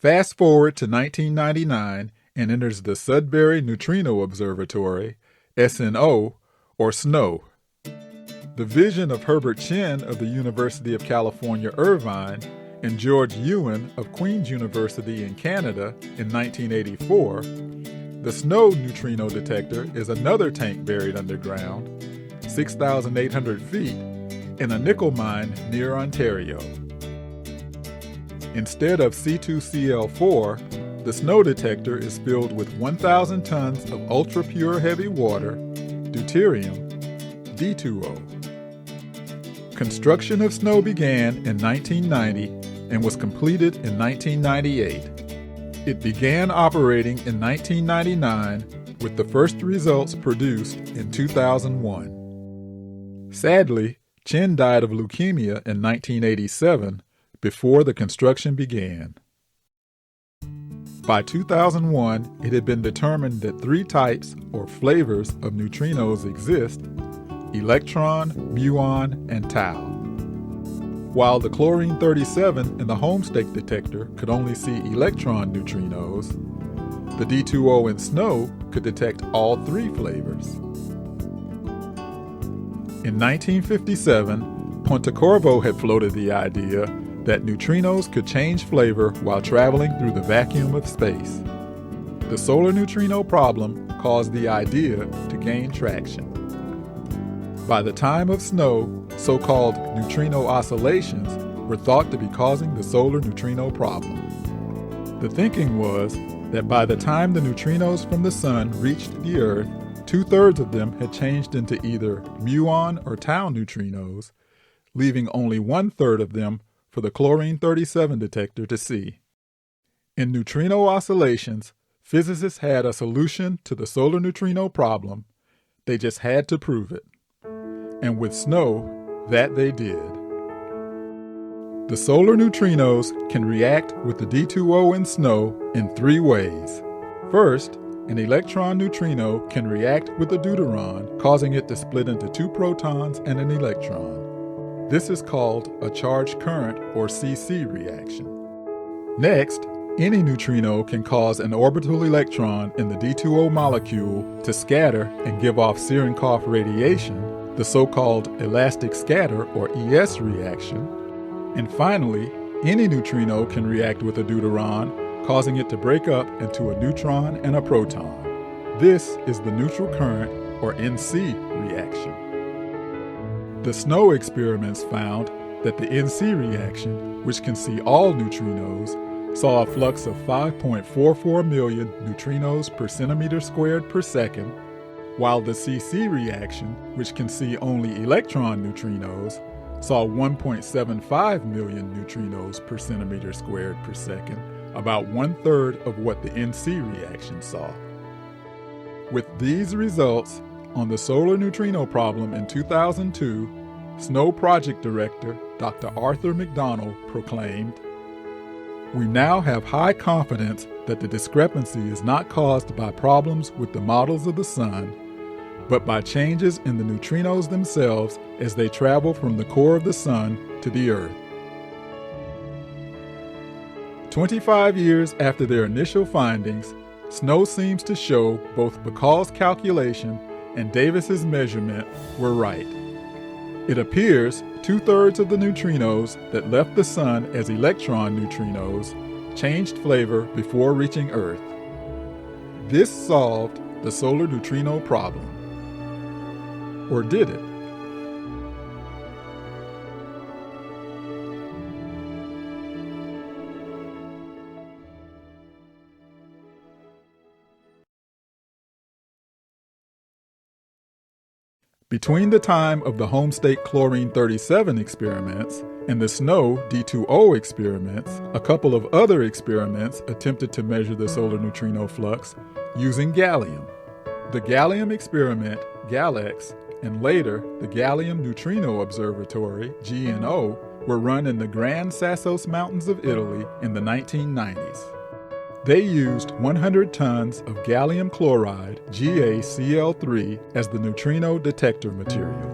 Fast forward to 1999 and enters the Sudbury Neutrino Observatory, SNO, or SNO. The vision of Herbert Chen of the University of California, Irvine, and George Ewan of Queen's University in Canada in 1984, the SNO neutrino detector is another tank buried underground, 6,800 feet, in a nickel mine near Ontario. Instead of C2Cl4, the SNO detector is filled with 1,000 tons of ultra-pure heavy water, deuterium, D2O. Construction of SNO began in 1990 and was completed in 1998. It began operating in 1999 with the first results produced in 2001. Sadly, Chen died of leukemia in 1987 before the construction began. By 2001, it had been determined that 3 types or flavors of neutrinos exist: electron, muon, and tau. While the chlorine-37 in the Homestake detector could only see electron neutrinos, the D2O in SNO could detect all 3 flavors. In 1957, Pontecorvo had floated the idea that neutrinos could change flavor while traveling through the vacuum of space. The solar neutrino problem caused the idea to gain traction. By the time of SNO, so-called neutrino oscillations were thought to be causing the solar neutrino problem. The thinking was that by the time the neutrinos from the Sun reached the Earth, 2/3 of them had changed into either muon or tau neutrinos, leaving only 1/3 of them for the chlorine-37 detector to see. In neutrino oscillations, physicists had a solution to the solar neutrino problem. They just had to prove it. And with SNO, that they did. The solar neutrinos can react with the D2O in SNO in 3 ways. First, an electron neutrino can react with a deuteron, causing it to split into 2 protons and an electron. This is called a charged current or CC reaction. Next, any neutrino can cause an orbital electron in the D2O molecule to scatter and give off Cherenkov radiation, the so-called elastic scatter or ES reaction. And finally, any neutrino can react with a deuteron, causing it to break up into a neutron and a proton. This is the neutral current or NC reaction. The SNO experiments found that the NC reaction, which can see all neutrinos, saw a flux of 5.44 million neutrinos per centimeter squared per second, while the CC reaction, which can see only electron neutrinos, saw 1.75 million neutrinos per centimeter squared per second, about 1/3 of what the NC reaction saw. With these results, on the solar neutrino problem in 2002, SNO project director Dr. Arthur McDonald proclaimed, "We now have high confidence that the discrepancy is not caused by problems with the models of the Sun, but by changes in the neutrinos themselves as they travel from the core of the Sun to the Earth." 25 years after their initial findings, SNO seems to show both Bahcall's calculation and Davis's measurement were right. It appears 2/3 of the neutrinos that left the Sun as electron neutrinos changed flavor before reaching Earth. This solved the solar neutrino problem. Or did it? Between the time of the Homestake chlorine-37 experiments and the SNO D2O experiments, a couple of other experiments attempted to measure the solar neutrino flux using gallium. The gallium experiment, GALLEX, and later the Gallium Neutrino Observatory, GNO, were run in the Gran Sassos Mountains of Italy in the 1990s. They used 100 tons of gallium chloride, GaCl3, as the neutrino detector material.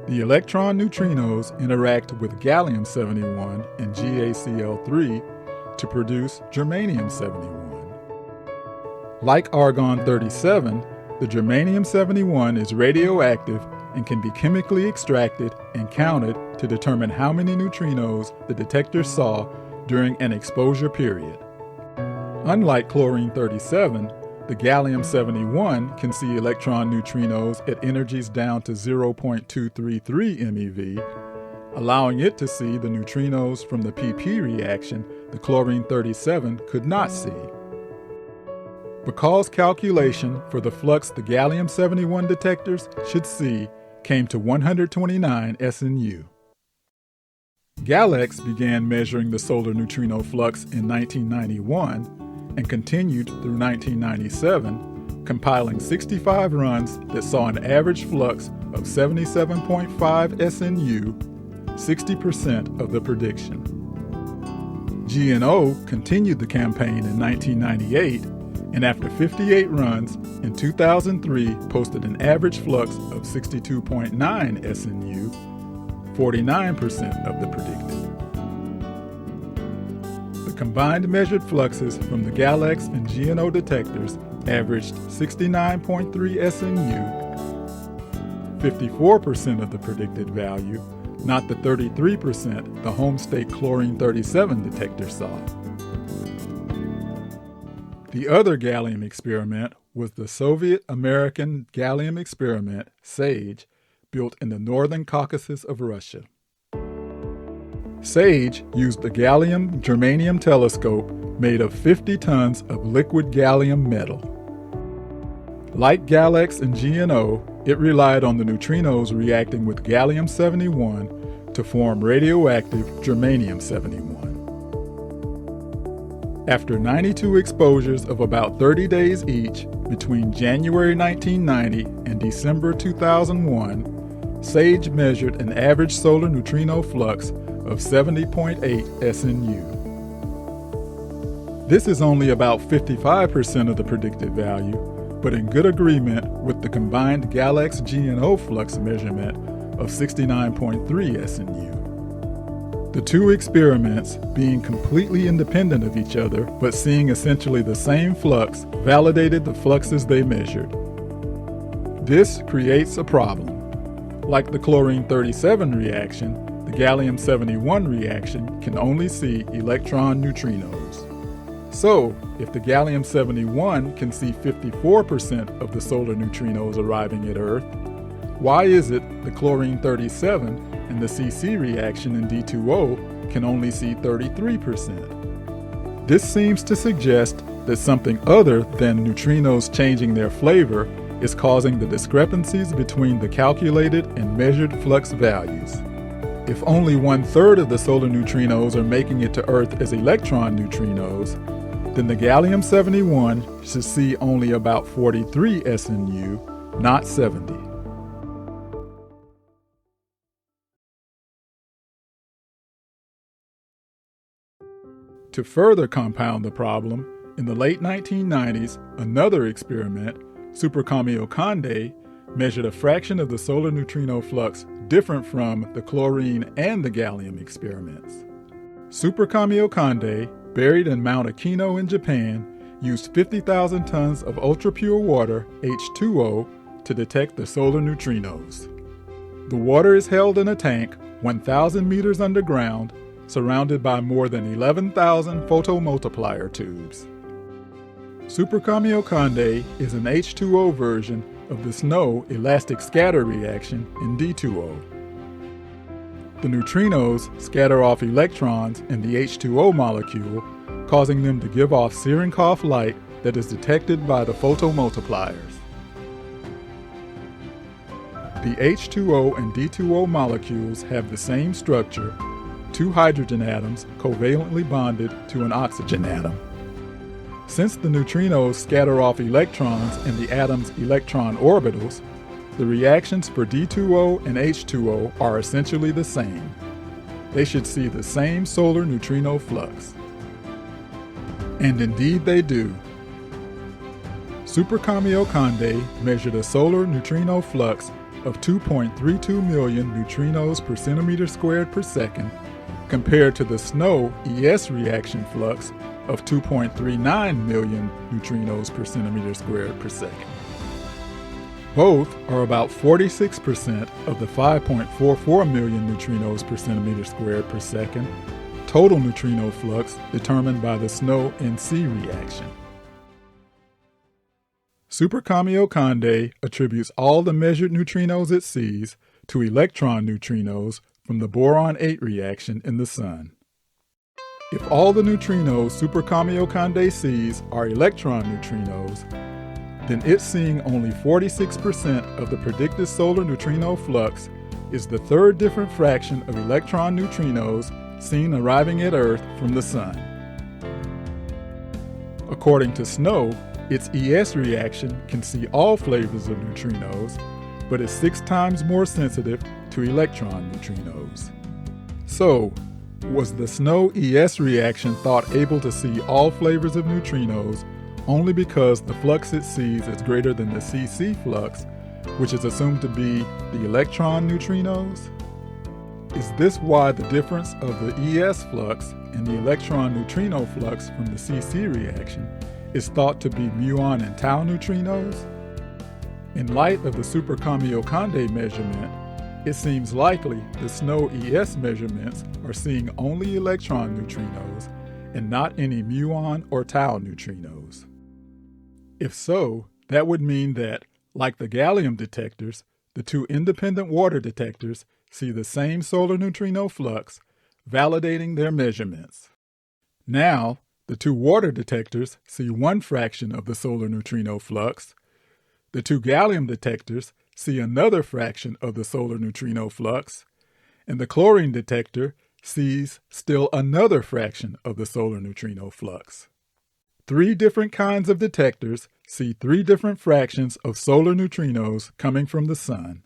The electron neutrinos interact with Gallium-71 and GaCl3 to produce germanium-71. Like argon-37, the germanium-71 is radioactive and can be chemically extracted and counted to determine how many neutrinos the detector saw during an exposure period. Unlike chlorine-37, the gallium-71 can see electron neutrinos at energies down to 0.233 MeV, allowing it to see the neutrinos from the PP reaction the chlorine-37 could not see. Bahcall's calculation for the flux the gallium-71 detectors should see came to 129 SNU. GALLEX began measuring the solar neutrino flux in 1991 and continued through 1997, compiling 65 runs that saw an average flux of 77.5 SNU, 60% of the prediction. GNO continued the campaign in 1998, and after 58 runs, in 2003 posted an average flux of 62.9 SNU, 49% of the predicted. The combined measured fluxes from the GALLEX and GNO detectors averaged 69.3 SNU, 54% of the predicted value, not the 33% the Homestake chlorine-37 detector saw. The other gallium experiment was the Soviet-American gallium experiment, SAGE, built in the northern Caucasus of Russia. SAGE used a gallium-germanium telescope made of 50 tons of liquid gallium metal. Like GALLEX and GNO, it relied on the neutrinos reacting with gallium-71 to form radioactive germanium-71. After 92 exposures of about 30 days each between January 1990 and December 2001, SAGE measured an average solar neutrino flux of 70.8 SNU. This is only about 55% of the predicted value, but in good agreement with the combined GALLEX-GNO flux measurement of 69.3 SNU. The two experiments, being completely independent of each other but seeing essentially the same flux, validated the fluxes they measured. This creates a problem. Like the chlorine-37 reaction, the gallium-71 reaction can only see electron neutrinos. So, if the gallium-71 can see 54% of the solar neutrinos arriving at Earth, why is it the chlorine-37 and the CC reaction in D2O can only see 33%? This seems to suggest that something other than neutrinos changing their flavor is causing the discrepancies between the calculated and measured flux values. If only 1/3 of the solar neutrinos are making it to Earth as electron neutrinos, then the gallium-71 should see only about 43 SNU, not 70. To further compound the problem, in the late 1990s, another experiment, Super-Kamiokande, measured a fraction of the solar neutrino flux different from the chlorine and the gallium experiments. Super-Kamiokande, buried in Mount Akino in Japan, used 50,000 tons of ultra-pure water, H2O, to detect the solar neutrinos. The water is held in a tank 1,000 meters underground, surrounded by more than 11,000 photomultiplier tubes. Super-Kamiokande is an H2O version of the SNO elastic scatter reaction in D2O. The neutrinos scatter off electrons in the H2O molecule, causing them to give off Cherenkov light that is detected by the photomultipliers. The H2O and D2O molecules have the same structure, two hydrogen atoms covalently bonded to an oxygen atom. Since the neutrinos scatter off electrons in the atom's electron orbitals, the reactions for D2O and H2O are essentially the same. They should see the same solar neutrino flux. And indeed they do. Super-Kamiokande measured a solar neutrino flux of 2.32 million neutrinos per centimeter squared per second, compared to the SNO ES reaction flux of 2.39 million neutrinos per centimeter squared per second. Both are about 46% of the 5.44 million neutrinos per centimeter squared per second total neutrino flux determined by the SNO NC reaction. Super-Kamiokande attributes all the measured neutrinos it sees to electron neutrinos from the boron-8 reaction in the Sun. If all the neutrinos Super-Kamiokande sees are electron neutrinos, then it's seeing only 46% of the predicted solar neutrino flux is the third different fraction of electron neutrinos seen arriving at Earth from the Sun. According to SNO, its ES reaction can see all flavors of neutrinos, but is 6 times more sensitive to electron neutrinos. So, was the SNO ES reaction thought able to see all flavors of neutrinos only because the flux it sees is greater than the CC flux, which is assumed to be the electron neutrinos? Is this why the difference of the ES flux and the electron neutrino flux from the CC reaction is thought to be muon and tau neutrinos? In light of the Super-Kamiokande measurement, it seems likely the SNO ES measurements are seeing only electron neutrinos and not any muon or tau neutrinos. If so, that would mean that, like the gallium detectors, the two independent water detectors see the same solar neutrino flux, validating their measurements. Now, the two water detectors see one fraction of the solar neutrino flux. The two gallium detectors see another fraction of the solar neutrino flux, and the chlorine detector sees still another fraction of the solar neutrino flux. 3 different kinds of detectors see 3 different fractions of solar neutrinos coming from the Sun.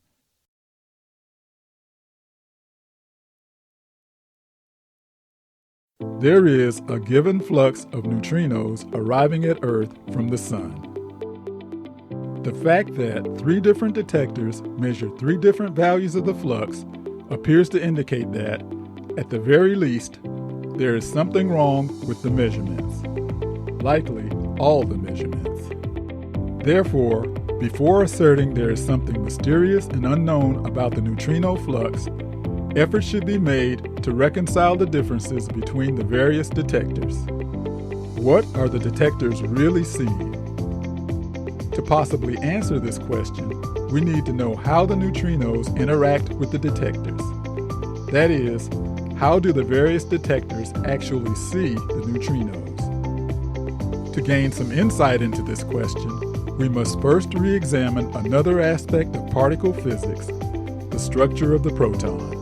There is a given flux of neutrinos arriving at Earth from the Sun. The fact that 3 different detectors measure 3 different values of the flux appears to indicate that, at the very least, there is something wrong with the measurements. Likely, all the measurements. Therefore, before asserting there is something mysterious and unknown about the neutrino flux, efforts should be made to reconcile the differences between the various detectors. What are the detectors really seeing? To possibly answer this question, we need to know how the neutrinos interact with the detectors. That is, how do the various detectors actually see the neutrinos? To gain some insight into this question, we must first re-examine another aspect of particle physics, the structure of the proton.